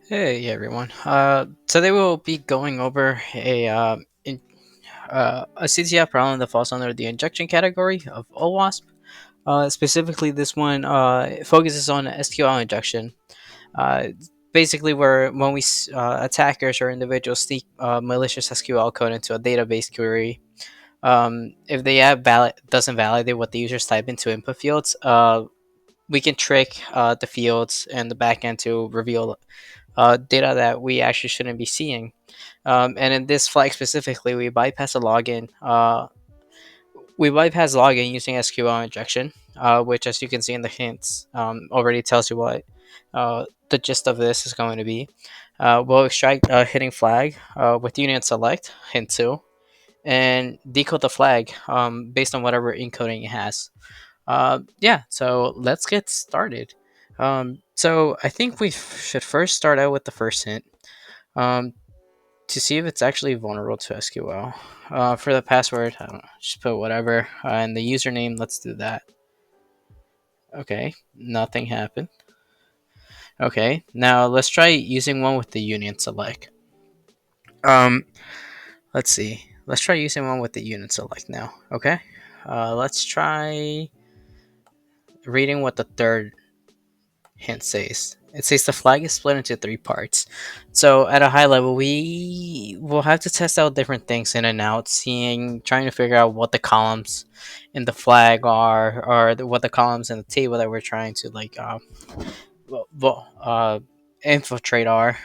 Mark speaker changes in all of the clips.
Speaker 1: Hey everyone. Today we'll be going over a CTF problem that falls under the injection category of OWASP. Specifically, this one focuses on SQL injection. Uh, Basically, where when attackers or individuals sneak malicious SQL code into a database query, if they have doesn't validate what the users type into input fields, we can trick the fields and the backend to reveal data that we actually shouldn't be seeing. And in this flag specifically, we bypass login using SQL injection, which, as you can see in the hints, already tells you what the gist of this is going to be. We'll extract a hitting flag with union select, hint 2, and decode the flag based on whatever encoding it has. Yeah, so let's get started. So I think we should first start out with the first hint. Um, to see if it's actually vulnerable to SQL. For the password, I don't know, just put whatever. And the username, let's do that. Okay, nothing happened. Okay, now let's try using one with the union select. Um, let's see. Let's try using one with the union select now. Okay, let's try reading what the third hint says. It says the flag is split into three parts. So at a high level, we will have to test out different things in and out, trying to figure out what the columns in the flag are, or what the columns in the table that we're trying to well, well, uh, infiltrate are.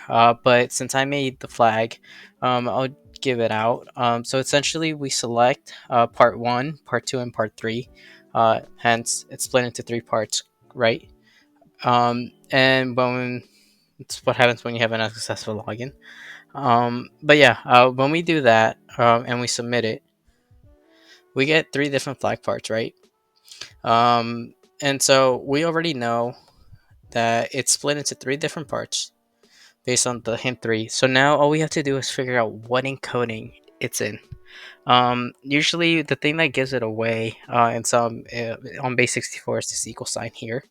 Speaker 1: But since I made the flag, I'll give it out. So essentially, we select part one, part two, and part three. Hence, it's split into three parts, right? And when It's what happens when you have an unsuccessful login. But yeah, when we do that and we submit it, we get three different flag parts, right? And so we already know that it's split into three different parts based on the hint three. So now all we have to do is figure out what encoding it's in. Usually the thing that gives it away in some on base 64 is this equal sign here.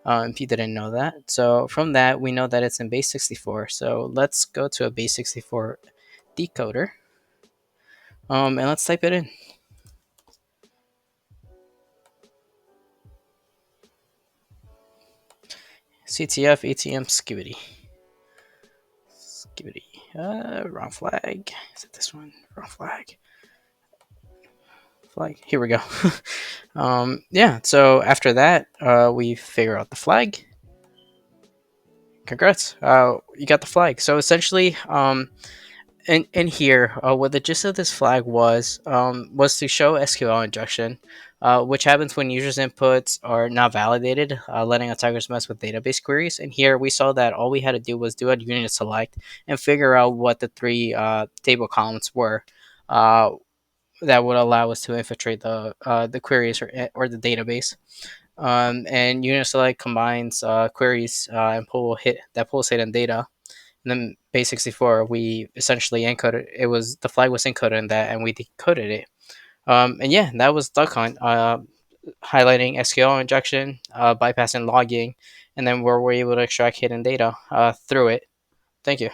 Speaker 1: If you didn't know that. So from that, we know that it's in base 64. So let's go to a base 64 decoder. And let's type it in. CTF ATM skibidi. Skibidi. Wrong flag. Is it this one? Wrong flag. Flag. Here we go. Yeah, so after that, we figure out the flag. Congrats. You got the flag. So essentially, in here, what the gist of this flag was to show SQL injection, which happens when users' inputs are not validated, letting attackers mess with database queries. And here we saw that all we had to do was do a unit select and figure out what the three table columns were. That would allow us to infiltrate the queries or the database. And unit select combines queries and pulls hidden data. And then base 64, we essentially encoded it. Was the flag was encoded in that, and we decoded it. And yeah, that was Duck Hunt, highlighting SQL injection, bypassing logging, and then where we're able to extract hidden data through it. Thank you.